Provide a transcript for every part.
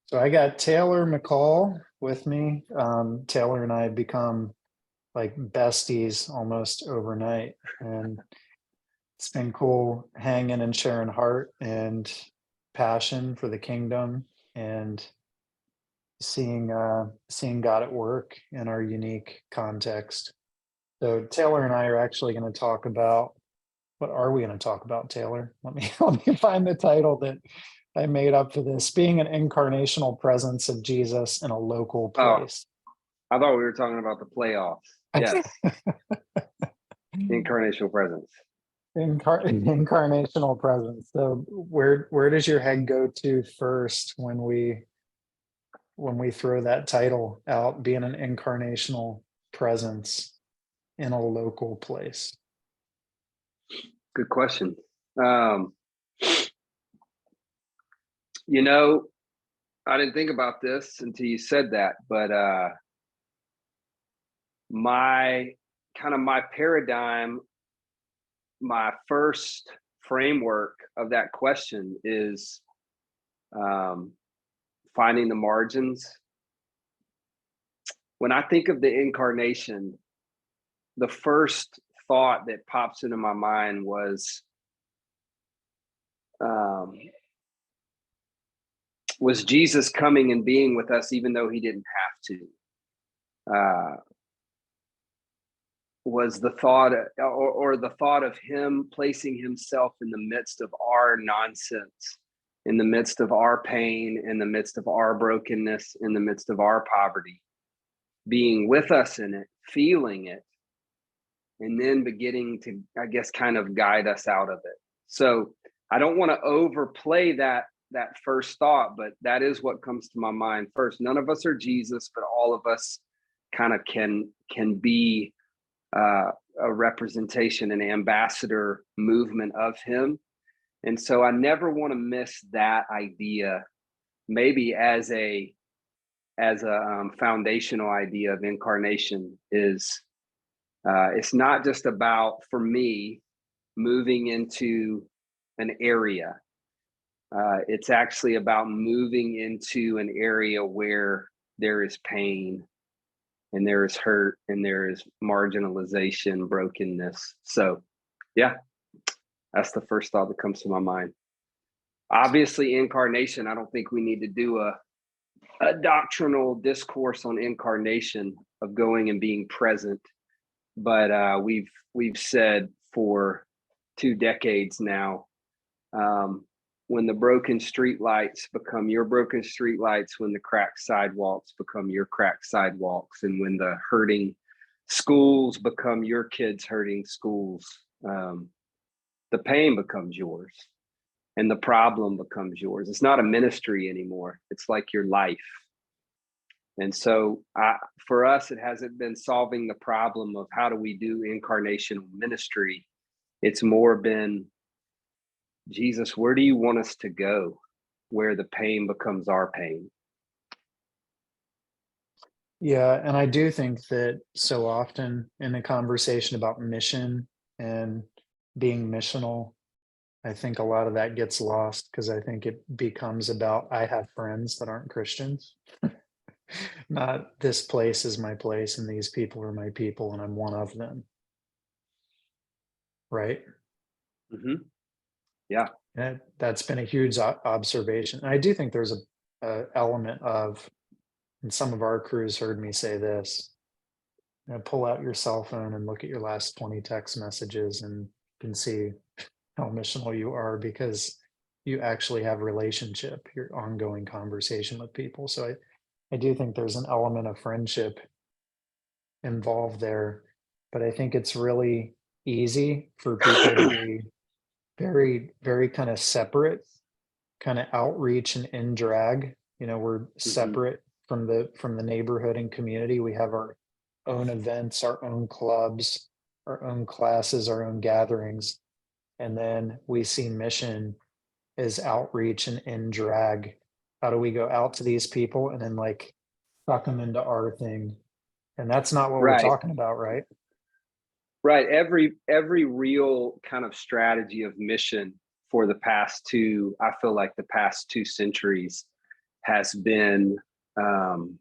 So I got Taylor McCall with me. Taylor and I have become like besties almost overnight, and it's been cool hanging and sharing heart and passion for the kingdom and seeing God at work in our unique context. So Taylor and I are actually going to talk about, what are we going to talk about, Taylor? Let me find the title that I made up for this. Being an incarnational presence of Jesus in a local Oh, place. I thought we were talking about the playoffs. Yes. Incarnational presence. Incarnational presence. So where does your head go to first when we throw that title out, being an incarnational presence in a local place? Good question. You know, I didn't think about this until you said that, but my paradigm, my first framework of that question is finding the margins. When I think of the incarnation, the first thought that pops into my mind was Jesus coming and being with us even though he didn't have to? Was the thought, or the thought of him placing himself in the midst of our nonsense, in the midst of our pain, in the midst of our brokenness, in the midst of our poverty, being with us in it, feeling it, and then beginning to, I guess, kind of guide us out of it. So I don't want to overplay that first thought, but that is what comes to my mind first. None of us are Jesus, but all of us kind of can be a representation, an ambassador movement of him. And so I never want to miss that idea, maybe as a foundational idea of incarnation is it's not just about, for me, moving into an area. It's actually about moving into an area where there is pain and there is hurt and there is marginalization, brokenness. So yeah, that's the first thought that comes to my mind. Obviously, incarnation, I don't think we need to do a doctrinal discourse on incarnation of going and being present. But we've said for 2 decades now, when the broken streetlights become your broken streetlights, when the cracked sidewalks become your cracked sidewalks, and when the hurting schools become your kids' hurting schools, the pain becomes yours and the problem becomes yours. It's not a ministry anymore. It's like your life. And so for us, it hasn't been solving the problem of how do we do incarnational ministry. It's more been, Jesus, where do you want us to go where the pain becomes our pain? Yeah, and I do think that so often in a conversation about mission and being missional, I think a lot of that gets lost because I think it becomes about, I have friends that aren't Christians, not this place is my place and these people are my people and I'm one of them. Right? Mm-hmm. Yeah. And that's been a huge observation. And I do think there's a element of, and some of our crews heard me say this, pull out your cell phone and look at your last 20 text messages and you can see how missional you are because you actually have relationship, your ongoing conversation with people. So I do think there's an element of friendship involved there, but I think it's really easy for people to be very, very kind of separate, kind of outreach and in drag. We're separate from the neighborhood and community. We have our own events, our own clubs, our own classes, our own gatherings. And then we see mission as outreach and in drag. How do we go out to these people and then like suck them into our thing? And that's not what we're talking about, right? Right. Every real kind of strategy of mission for I feel like the past 2 centuries has been kind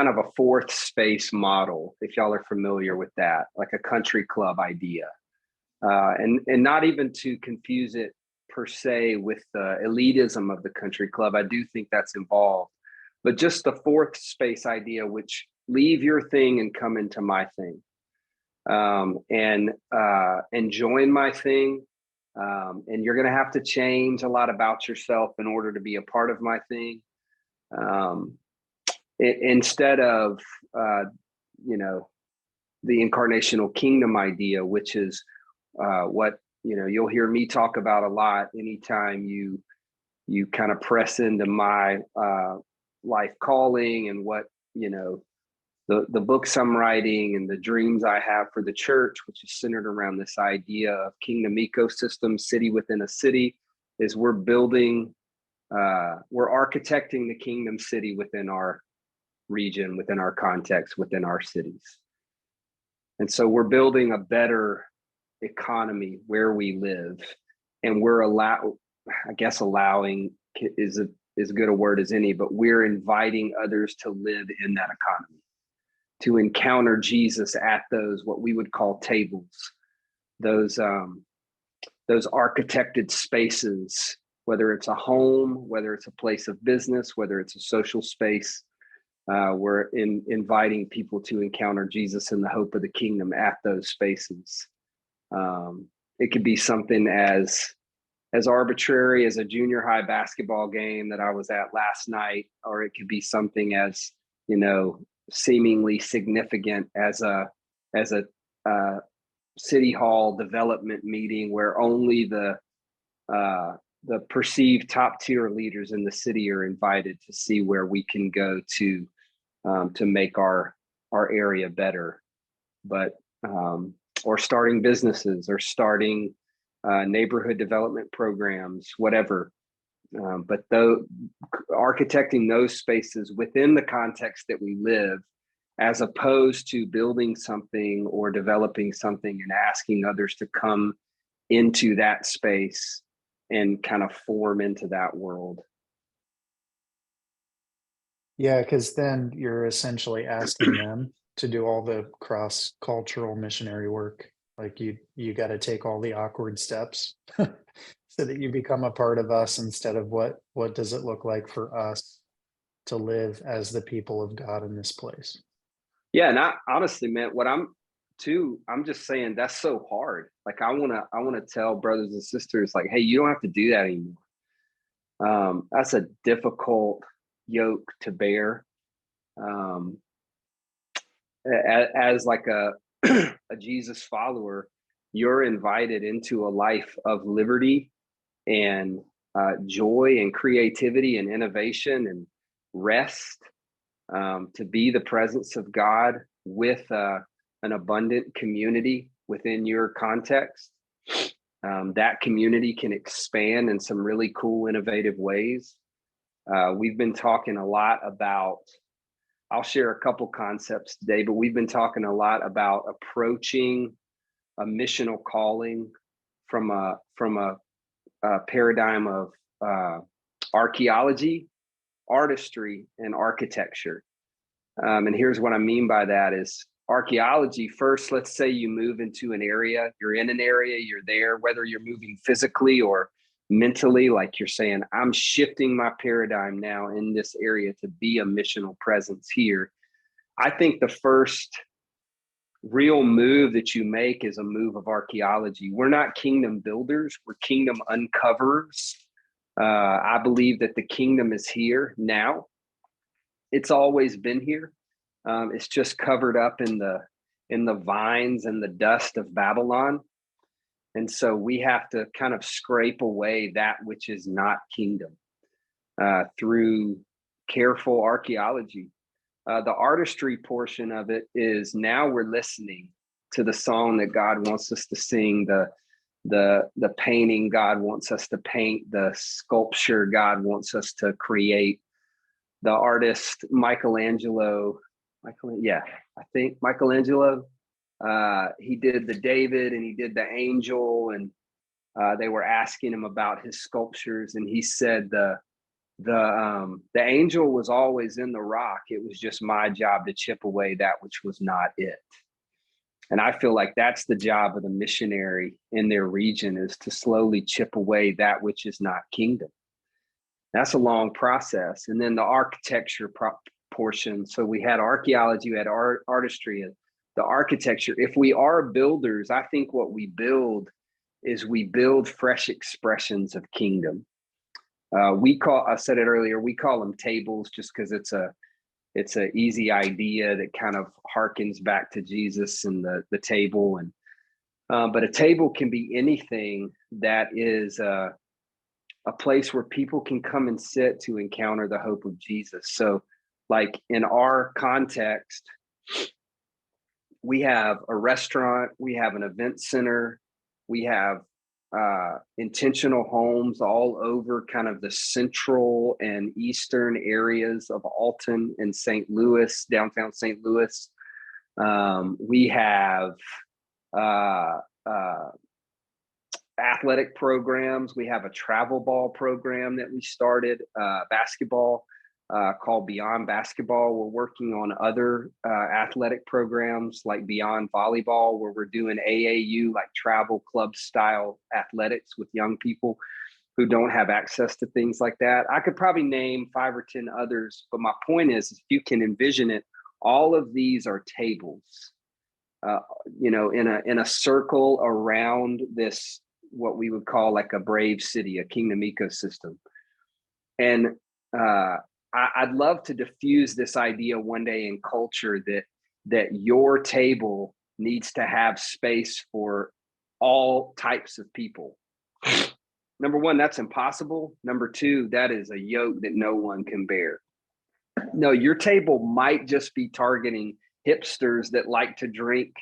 of a fourth space model, if y'all are familiar with that, like a country club idea. And not even to confuse it per se with the elitism of the country club. I do think that's involved, but just the fourth space idea, which leave your thing and come into my thing, and join my thing. And you're going to have to change a lot about yourself in order to be a part of my thing. Instead of, the incarnational kingdom idea, which is what you'll hear me talk about a lot anytime you kind of press into my life calling and what the books I'm writing and the dreams I have for the church, which is centered around this idea of kingdom ecosystem, city within a city, is we're architecting the kingdom city within our region, within our context, within our cities. And so we're building a better economy where we live, and we're allowing is as good a word as any, but we're inviting others to live in that economy, to encounter Jesus at those what we would call tables, those architected spaces, whether it's a home, whether it's a place of business, whether it's a social space. We're inviting people to encounter Jesus and the hope of the kingdom at those spaces. It could be something as arbitrary as a junior high basketball game that I was at last night, or it could be something as seemingly significant as a city hall development meeting where only the perceived top tier leaders in the city are invited to see where we can go to make our area better. But or starting businesses, or starting neighborhood development programs, whatever. But though architecting those spaces within the context that we live, as opposed to building something or developing something and asking others to come into that space and kind of form into that world. Yeah, because then you're essentially asking them to do all the cross-cultural missionary work. Like you got to take all the awkward steps so that you become a part of us, instead of what does it look like for us to live as the people of God in this place. Yeah, and I honestly, man, I'm just saying that's so hard. Like I wanna tell brothers and sisters, like, hey, you don't have to do that anymore. That's a difficult yoke to bear. As like a Jesus follower, you're invited into a life of liberty and joy and creativity and innovation and rest, to be the presence of God with an abundant community within your context. That community can expand in some really cool, innovative ways. We've been talking a lot about, I'll share a couple concepts today, but we've been talking a lot about approaching a missional calling from a paradigm of archaeology, artistry, and architecture. And here's what I mean by that is archaeology. First, let's say you move into an area, you're in an area, you're there, whether you're moving physically or mentally, like you're saying, I'm shifting my paradigm now in this area to be a missional presence here. I think the first real move that you make is a move of archaeology. We're not kingdom builders, we're kingdom uncoverers. I believe that the kingdom is here now. It's always been here. It's just covered up in the vines and the dust of Babylon. And so we have to kind of scrape away that which is not kingdom through careful archaeology. The artistry portion of it is now we're listening to the song that God wants us to sing, the painting God wants us to paint, the sculpture God wants us to create. The artist Michelangelo, I think Michelangelo, he did the David and he did the angel, and They were asking him about his sculptures, and he said the angel was always in the rock. It was just my job to chip away that which was not it. And I feel like that's the job of the missionary in their region, is to slowly chip away that which is not kingdom. That's a long process. And then the architecture portion. So we had archaeology, we had artistry, the architecture. If we are builders, I think what we build is we build fresh expressions of kingdom. I said it earlier, we call them tables just because it's an easy idea that kind of harkens back to Jesus and the table. And but a table can be anything that is a place where people can come and sit to encounter the hope of Jesus. So like in our context, we have a restaurant, we have an event center, we have intentional homes all over kind of the central and eastern areas of Alton and St. Louis, downtown St. Louis. We have athletic programs. We have a travel ball program that we started, basketball, called Beyond Basketball. We're working on other athletic programs like Beyond Volleyball, where we're doing AAU, like travel club style athletics with young people who don't have access to things like that. I could probably name 5 or 10 others, but my point is, if you can envision it, all of these are tables, in a circle around this, what we would call like a brave city, a kingdom ecosystem. And I'd love to diffuse this idea one day in culture that your table needs to have space for all types of people. Number one, that's impossible. Number two, that is a yoke that no one can bear. No, your table might just be targeting hipsters that like to drink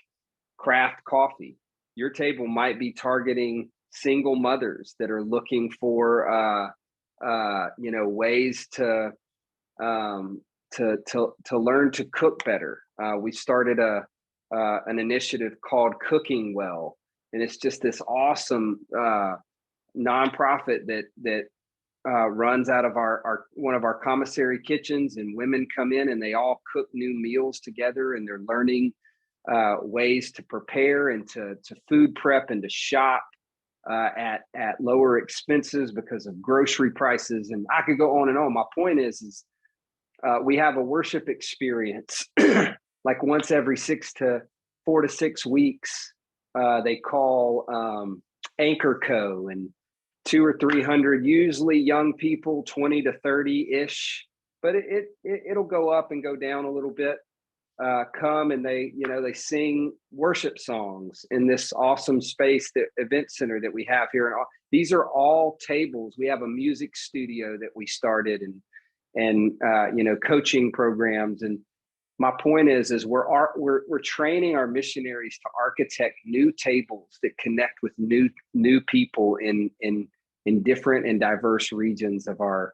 craft coffee. Your table might be targeting single mothers that are looking for ways to learn to cook better. We started an initiative called Cooking Well, and it's just this awesome nonprofit that runs out of our one of our commissary kitchens, and women come in and they all cook new meals together, and they're learning ways to prepare and to food prep and to shop at lower expenses because of grocery prices. And I could go on and on. My point is we have a worship experience like once every 4 to 6 weeks. They call Anchor Co, and 200 or 300, usually young people, 20 to 30-ish, but it'll go up and go down a little bit. Come and they sing worship songs in this awesome space, the event center that we have here. And these are all tables. We have a music studio that we started, and coaching programs. And my point is we're training our missionaries to architect new tables that connect with new people in different and diverse regions of our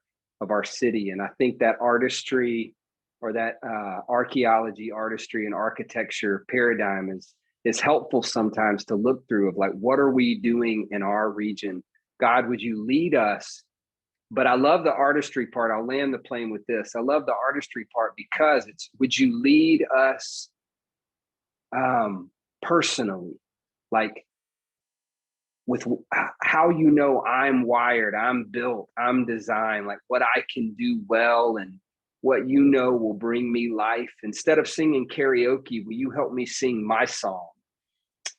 city. And I think that artistry, or that archaeology, artistry, and architecture paradigm is helpful sometimes to look through, of like, what are we doing in our region? God, would you lead us? But I love the artistry part. I'll land the plane with this. I love the artistry part because it's, would you lead us personally? Like, with how I'm wired, I'm built, I'm designed, like what I can do well, and what will bring me life. Instead of singing karaoke, will you help me sing my song?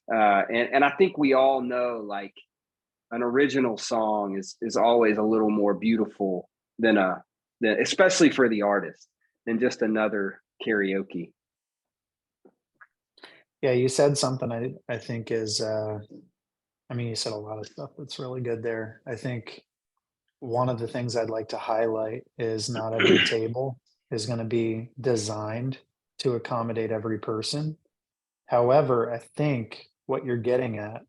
And I think we all know, like, an original song is always a little more beautiful than especially for the artist, than just another karaoke. Yeah, you said something I think is, you said a lot of stuff that's really good there. I think one of the things I'd like to highlight is not every table is going to be designed to accommodate every person. However, I think what you're getting at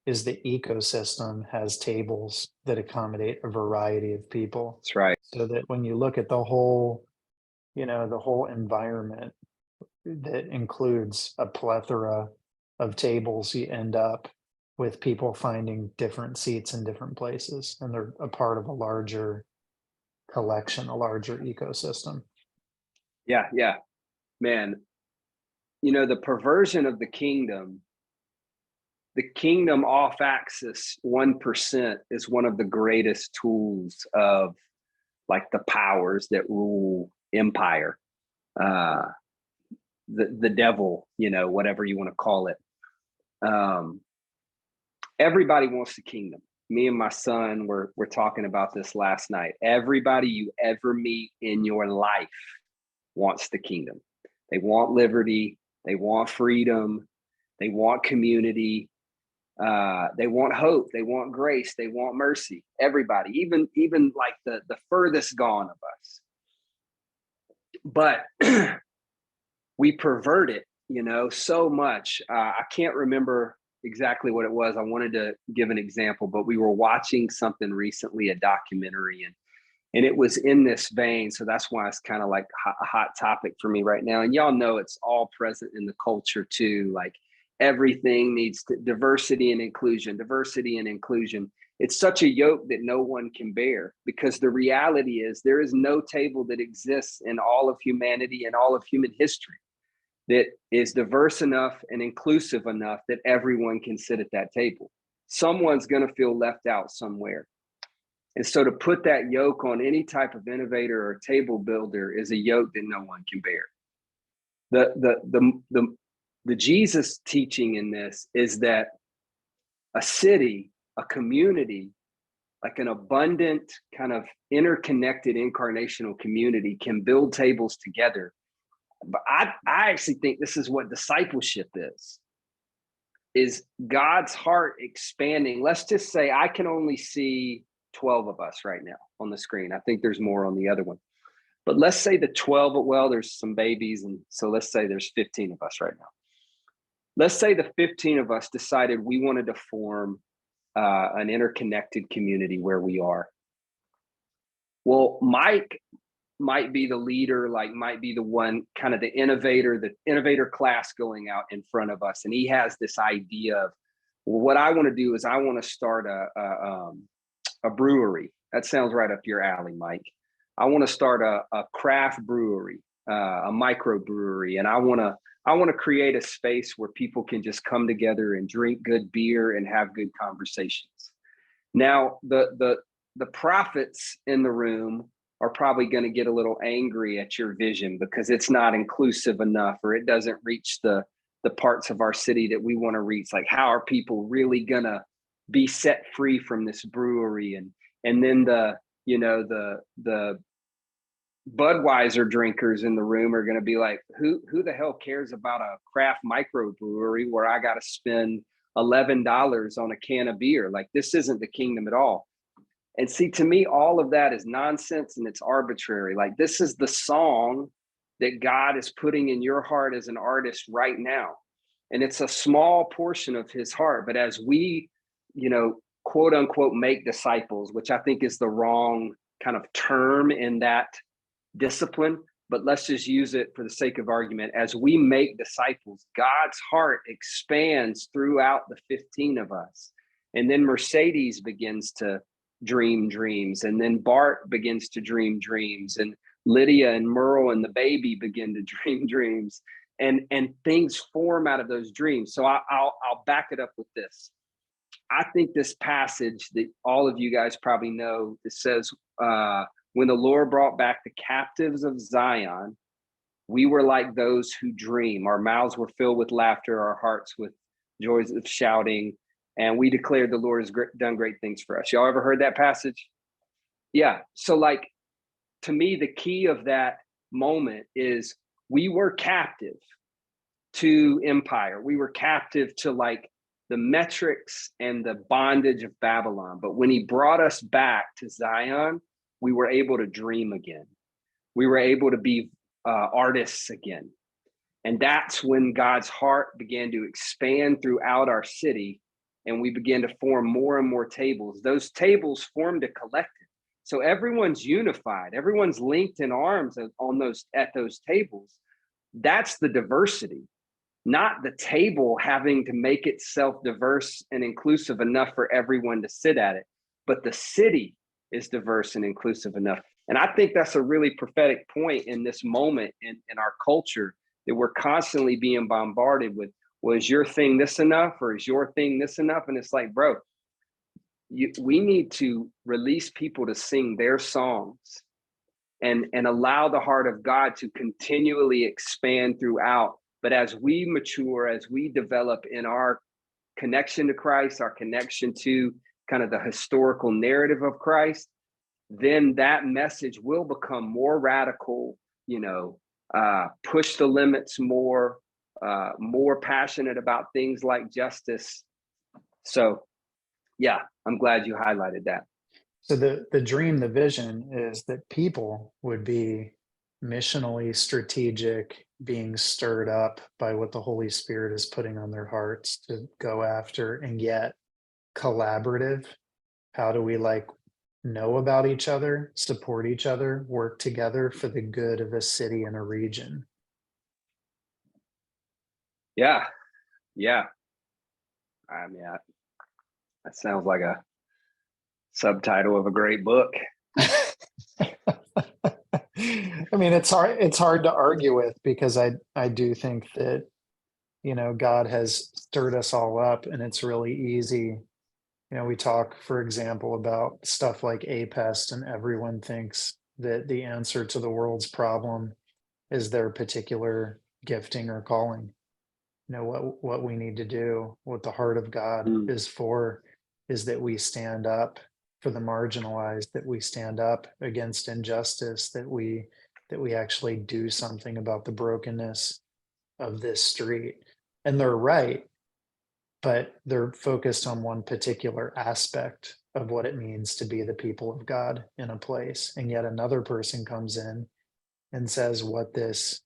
is the ecosystem has tables that accommodate a variety of people. That's right. So that when you look at the whole environment that includes a plethora of tables, you end up with people finding different seats in different places, and they're a part of a larger collection, a larger ecosystem. Yeah, yeah, man. The perversion of the kingdom off axis 1% is one of the greatest tools of like the powers that rule empire. Uh, the devil, whatever you want to call it. Um, Everybody wants the kingdom. Me and my son were talking about this last night. Everybody you ever meet in your life wants the kingdom. They want liberty. They want freedom. They want community. They want hope. They want grace. They want mercy. Everybody, even like the furthest gone of us. But we pervert it, so much. I can't remember exactly what it was. I wanted to give an example, but we were watching something recently, a documentary, and it was in this vein. So that's why it's kind of like a hot topic for me right now. And y'all know it's all present in the culture too. Like everything needs diversity and inclusion, diversity and inclusion. It's such a yoke that no one can bear, because the reality is there is no table that exists in all of humanity and all of human history that is diverse enough and inclusive enough that everyone can sit at that table. Someone's going to feel left out somewhere. And so to put that yoke on any type of innovator or table builder is a yoke that no one can bear. The Jesus teaching in this is that a city, a community, like an abundant kind of interconnected incarnational community, can build tables together. But I actually think this is what discipleship is God's heart expanding. Let's just say I can only see 12 of us right now on the screen. I think there's more on the other one. But let's say the 12, well, there's some babies. And so let's say there's 15 of us right now. Let's say the 15 of us decided we wanted to form an interconnected community where we are. Well, Mike might be the leader, like might be the one, kind of the innovator class going out in front of us. And he has this idea of, well, what I want to do is I want to start a brewery. That sounds right up your alley, Mike. I want to start a craft brewery, a microbrewery. And I want to create a space where people can just come together and drink good beer and have good conversations. Now, the prophets in the room are probably going to get a little angry at your vision because it's not inclusive enough, or it doesn't reach the parts of our city that we want to reach. Like, how are people really going to be set free from this brewery? And then the Budweiser drinkers in the room are going to be like, who the hell cares about a craft microbrewery where I got to spend $11 on a can of beer? Like, this isn't the kingdom at all. And see, to me, all of that is nonsense and it's arbitrary. Like, this is the song that God is putting in your heart as an artist right now. And it's a small portion of his heart. But as we, quote unquote, make disciples, which I think is the wrong kind of term in that discipline, but let's just use it for the sake of argument. As we make disciples, God's heart expands throughout the 15 of us. And then Mercedes begins to dream dreams, and then Bart begins to dream dreams, and Lydia and Merle and the baby begin to dream dreams, and things form out of those dreams. So I'll back it up with this. I think this passage that all of you guys probably know, it says, when the Lord brought back the captives of Zion, we were like those who dream. Our mouths were filled with laughter, our hearts with joys of shouting. And we declared the Lord has done great things for us. Y'all ever heard that passage? Yeah. So like, to me, the key of that moment is we were captive to empire. We were captive to like the metrics and the bondage of Babylon. But when he brought us back to Zion, we were able to dream again. We were able to be artists again. And that's when God's heart began to expand throughout our city. And we began to form more and more tables. Those tables formed a collective. So everyone's unified. Everyone's linked in arms at those tables. That's the diversity. not the table having to make itself diverse and inclusive enough for everyone to sit at it, but the city is diverse and inclusive enough. And I think that's a really prophetic point in this moment in our culture, that we're constantly being bombarded with, well, is your thing this enough, or is your thing this enough? And it's like, bro, we need to release people to sing their songs and allow the heart of God to continually expand throughout. But as we mature, as we develop in our connection to Christ, our connection to kind of the historical narrative of Christ, then that message will become more radical, push the limits more, more passionate about things like justice. So, yeah, I'm glad you highlighted that. So the dream, the vision is that people would be missionally strategic, being stirred up by what the Holy Spirit is putting on their hearts to go after, and yet collaborative. How do we know about each other, support each other, work together for the good of a city and a region? Yeah. I mean, that sounds like a subtitle of a great book. I mean, it's hard to argue with, because I do think that, God has stirred us all up, and it's really easy. We talk, for example, about stuff like APEST, and everyone thinks that the answer to the world's problem is their particular gifting or calling. What we need to do, what the heart of God is for, is that we stand up for the marginalized, that we stand up against injustice, that we actually do something about the brokenness of this street. And they're right, but they're focused on one particular aspect of what it means to be the people of God in a place. And yet another person comes in and says what this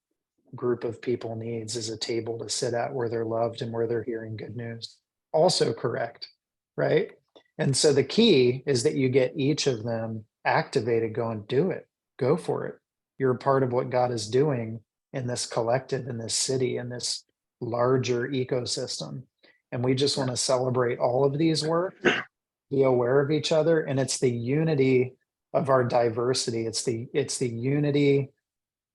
group of people needs is a table to sit at where they're loved and where they're hearing good news. Also correct, right? And so the key is that you get each of them activated, going, do it, go for it. You're a part of what God is doing in this collective, in this city, in this larger ecosystem. And we just want to celebrate all of these work, be aware of each other. And it's the unity of our diversity. It's the unity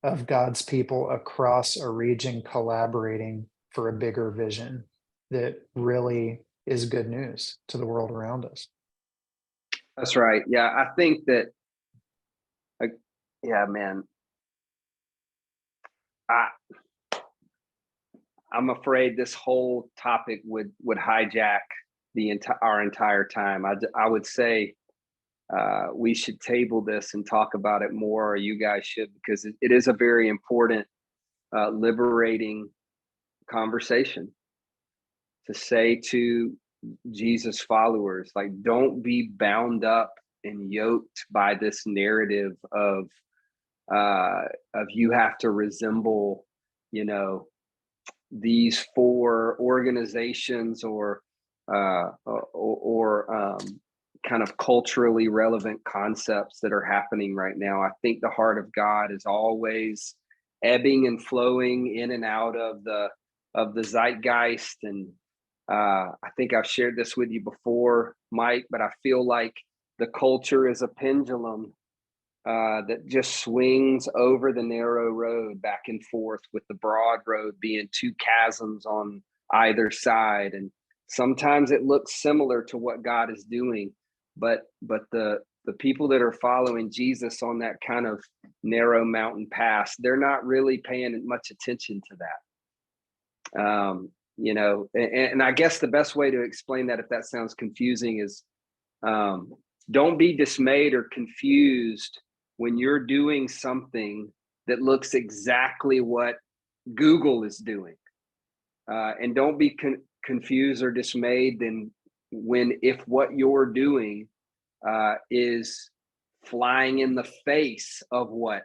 of God's people across a region collaborating for a bigger vision that really is good news to the world around us. That's right. Yeah, I think that, yeah, man, I'm afraid this whole topic would hijack our entire time. I would say we should table this and talk about it more, or you guys should, because it is a very important, liberating conversation to say to Jesus followers, like, don't be bound up and yoked by this narrative of you have to resemble, these 4 organizations or kind of culturally relevant concepts that are happening right now. I think the heart of God is always ebbing and flowing in and out of the zeitgeist. And I think I've shared this with you before, Mike, but I feel like the culture is a pendulum that just swings over the narrow road back and forth, with the broad road being 2 chasms on either side. And sometimes it looks similar to what God is doing, but the people that are following Jesus on that kind of narrow mountain pass, they're not really paying much attention to that. And I guess the best way to explain that, if that sounds confusing, is don't be dismayed or confused when you're doing something that looks exactly what Google is doing. And don't be confused or dismayed then if what you're doing is flying in the face of what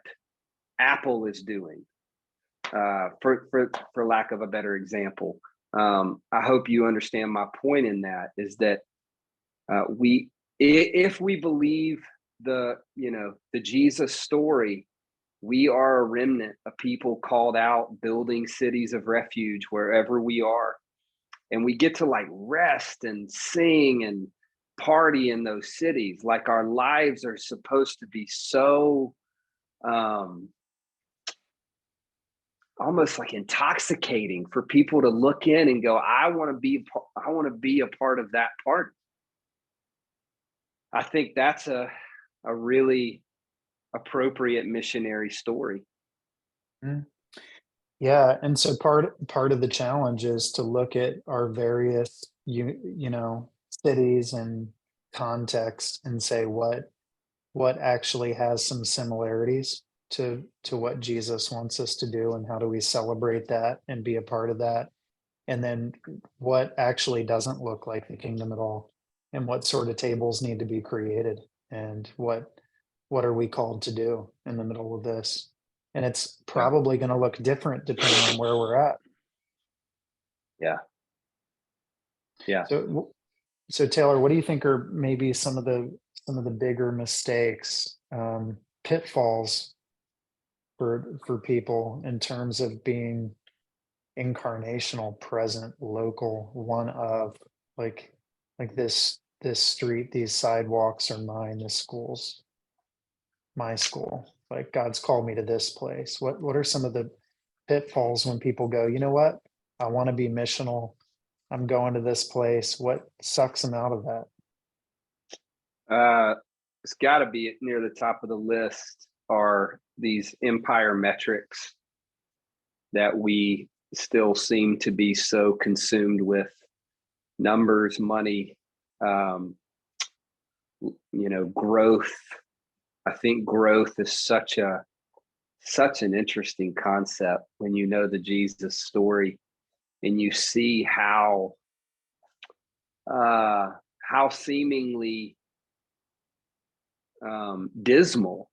Apple is doing, for lack of a better example. I hope you understand my point in that, is that if we believe the Jesus story, We are a remnant, a people called out, building cities of refuge wherever we are. And we get to like rest and sing and party in those cities. Like our lives are supposed to be so um, almost like intoxicating for people to look in and go, I want to be a part of that party. I think that's a really appropriate missionary story. Mm. Yeah, and so part of the challenge is to look at our various cities and context and say what actually has some similarities to what Jesus wants us to do, and how do we celebrate that and be a part of that, and then what actually doesn't look like the kingdom at all, and what sort of tables need to be created, and what are we called to do in the middle of this. And it's Yeah. probably going to look different depending on where we're at. Yeah. Yeah. So Taylor, what do you think are maybe some of the bigger mistakes, pitfalls for people in terms of being incarnational, present, local, one of, like this street, these sidewalks are mine, this school's my school. Like God's called me to this place. What are some of the pitfalls when people go, you know what? I want to be missional. I'm going to this place. What sucks them out of that? It's got to be near the top of the list are these empire metrics that we still seem to be so consumed with: numbers, money, growth. I think growth is such an interesting concept when you know the Jesus story and you see how seemingly dismal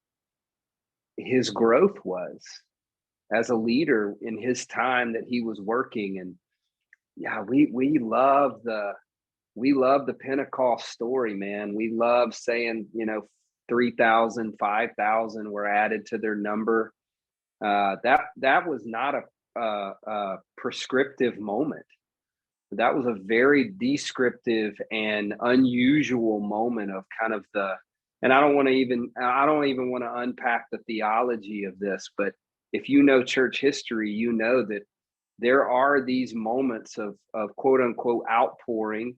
his growth was as a leader in his time that he was working. And yeah, we love the Pentecost story, man. We love saying, 3,000, 5,000 were added to their number. That was not a prescriptive moment. That was a very descriptive and unusual moment of kind of and I don't even want to unpack the theology of this, but if you know church history, you know that there are these moments of quote unquote outpouring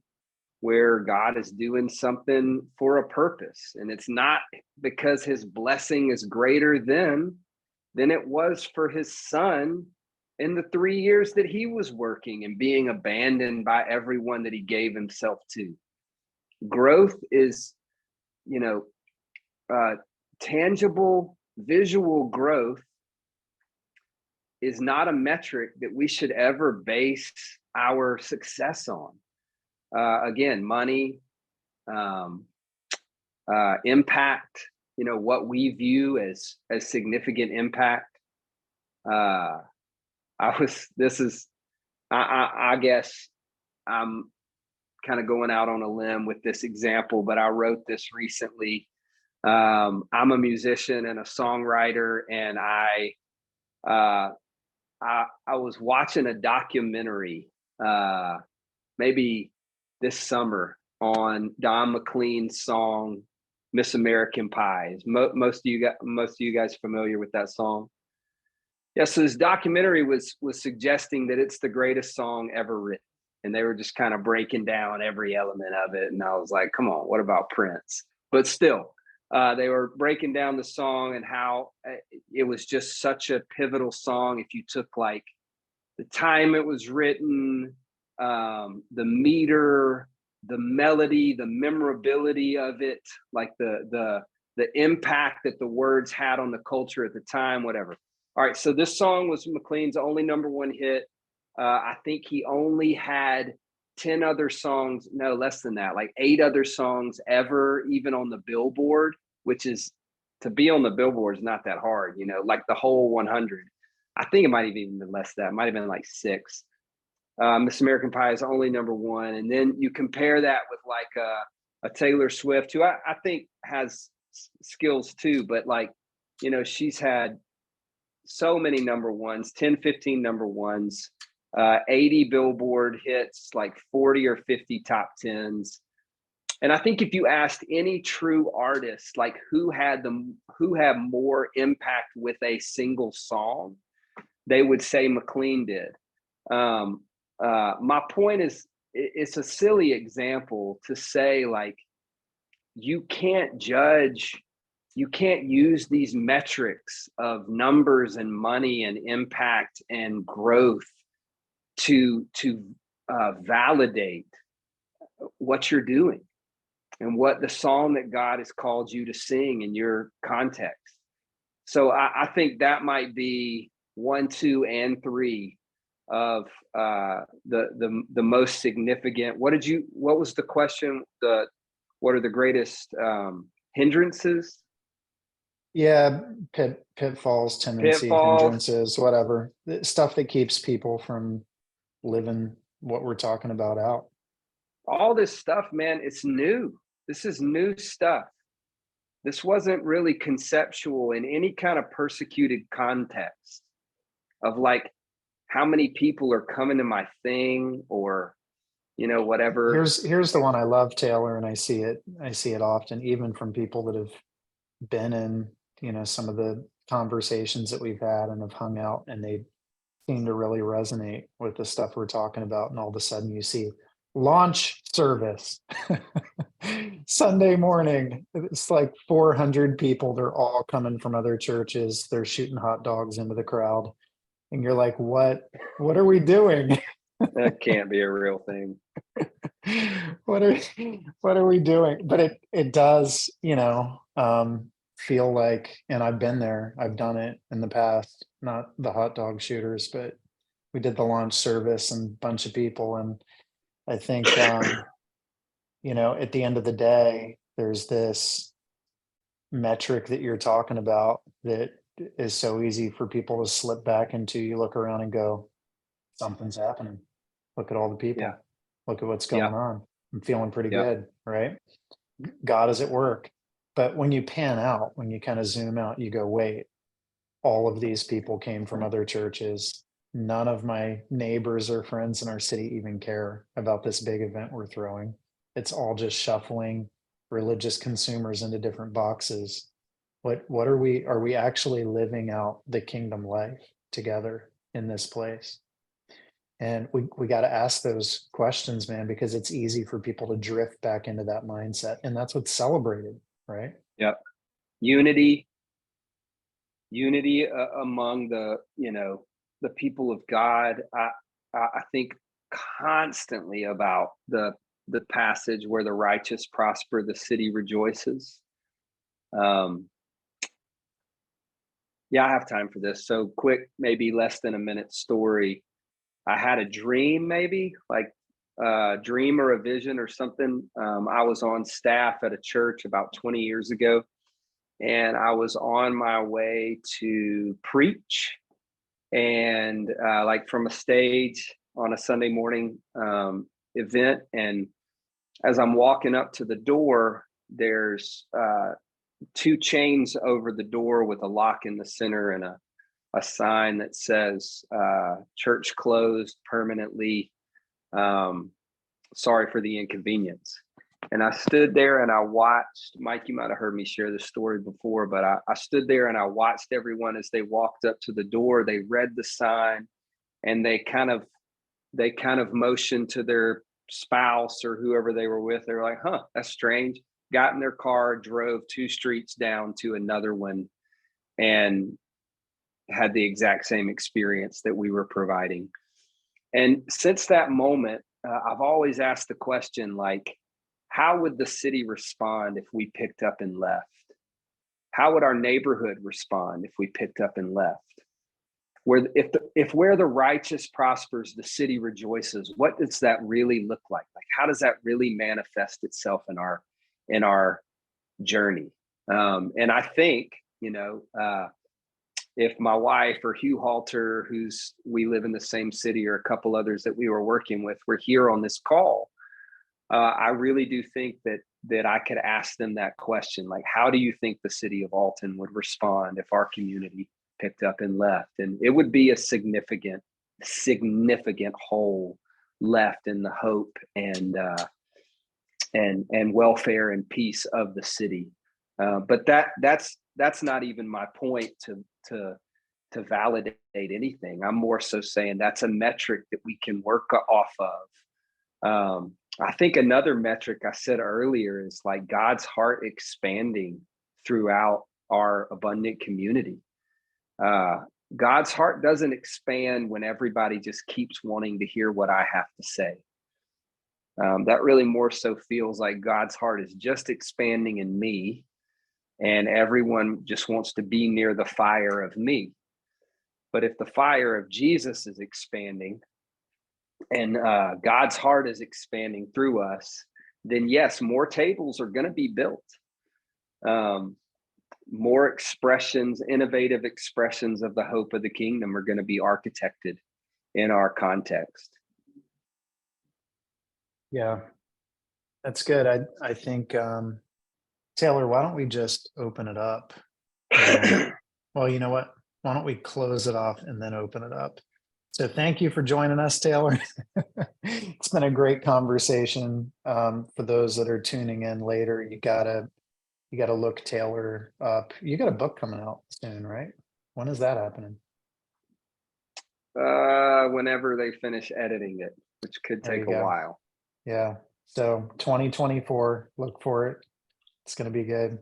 where God is doing something for a purpose. And it's not because his blessing is greater than it was for his son in the 3 years that he was working and being abandoned by everyone that he gave himself to. Growth is, tangible, visual growth is not a metric that we should ever base our success on. Again, money, impact, what we view as significant impact. I guess I'm kind of going out on a limb with this example, but I wrote this recently. I'm a musician and a songwriter, and I was watching a documentary maybe this summer on Don McLean's song "Miss American Pie." Most of you guys familiar with that song? Yeah, so this documentary was suggesting that it's the greatest song ever written, and they were just kind of breaking down every element of it. And I was like, come on, what about Prince? But still, they were breaking down the song and how it was just such a pivotal song. If you took like the time it was written, the meter, the melody, the memorability of it, like the impact that the words had on the culture at the time, whatever. All right, so this song was McLean's only number one hit. I think he only had 10 other songs, no, less than that, like 8 other songs ever, even on the Billboard, which is, to be on the Billboard is not that hard, like the whole 100. I think it might have even been less than that. It might have been like 6. Miss American Pie is only number 1. And then you compare that with like a Taylor Swift, who I think has skills too, but like, she's had so many number ones, 10, 15 number ones, 80 Billboard hits, like 40 or 50 top tens. And I think if you asked any true artist, like who had more impact with a single song, they would say McLean did. My point is, it's a silly example to say, like, you can't use these metrics of numbers and money and impact and growth to validate what you're doing and what the song that God has called you to sing in your context. So I think that might be 1, 2, and 3 of the most significant. What was the question? What are the greatest hindrances? Yeah, pitfalls, tendency, Pitfalls, hindrances, whatever. The stuff that keeps people from living what we're talking about out. all this stuff, man, it's new. This is new stuff. This wasn't really conceptual in any kind of persecuted context of like how many people are coming to my thing or, whatever. Here's the one I love, Taylor, and I see it often, even from people that have been in, some of the conversations that we've had and have hung out, and they seem to really resonate with the stuff we're talking about. And all of a sudden you see launch service Sunday morning. It's like 400 people. They're all coming from other churches. They're shooting hot dogs into the crowd. And you're like, what are we doing? That can't be a real thing. what are we doing? But it does, feel like, and I've been there, I've done it in the past, not the hot dog shooters, but we did the launch service and a bunch of people. And I think, at the end of the day, there's this metric that you're talking about that is so easy for people to slip back into. You look around and go, something's happening. Look at all the people. Yeah. Look at what's going on. I'm feeling pretty Yeah. good, right? God is at work. But when you pan out, when you kind of zoom out, you go, wait, all of these people came from other churches. None of my neighbors or friends in our city even care about this big event we're throwing. It's all just shuffling religious consumers into different boxes. What are we actually living out the kingdom life together in this place? And we got to ask those questions, man, because it's easy for people to drift back into that mindset. And that's what's celebrated, right? Yep. Unity among the people of God. I think constantly about the passage where the righteous prosper, the city rejoices. Yeah, I have time for this. So quick, maybe less than a minute story. I had a dream, maybe like a dream or a vision or something. I was on staff at a church about 20 years ago, and I was on my way to preach, and like from a stage on a Sunday morning event. And as I'm walking up to the door, there's 2 chains over the door with a lock in the center and a sign that says church closed permanently. Sorry for the inconvenience. And I stood there and I watched. Mike, you might have heard me share this story before, but I stood there and I watched everyone as they walked up to the door. They read the sign and they kind of motioned to their spouse or whoever they were with. They were like, huh, that's strange. Got in their car, drove 2 streets down to another one, and had the exact same experience that we were providing. And since that moment, I've always asked the question, like, how would the city respond if we picked up and left? How would our neighborhood respond if we picked up and left? If where the righteous prospers, the city rejoices, what does that really look like? Like, how does that really manifest itself in our journey? And I think, if my wife or Hugh Halter, we live in the same city, or a couple others that we were working with, were here on this call, I really do think that I could ask them that question. Like, how do you think the city of Alton would respond if our community picked up and left. And it would be a significant hole left in the hope and welfare and peace of the city. But that's not even my point to validate anything. I'm more so saying that's a metric that we can work off of. I think another metric I said earlier is like God's heart expanding throughout our abundant community. God's heart doesn't expand when everybody just keeps wanting to hear what I have to say. That really more so feels like God's heart is just expanding in me, and everyone just wants to be near the fire of me. But if the fire of Jesus is expanding and God's heart is expanding through us, then yes, more tables are going to be built. More expressions, innovative expressions of the hope of the kingdom are going to be architected in our context. Yeah, that's good. I think, Taylor, why don't we just open it up? Well, you know what? Why don't we close it off and then open it up? So thank you for joining us, Taylor. It's been a great conversation. For those that are tuning in later, you gotta look Taylor up. You got a book coming out soon, right? When is that happening? Whenever they finish editing it, which could take a while. Yeah. So 2024, look for it. It's going to be good.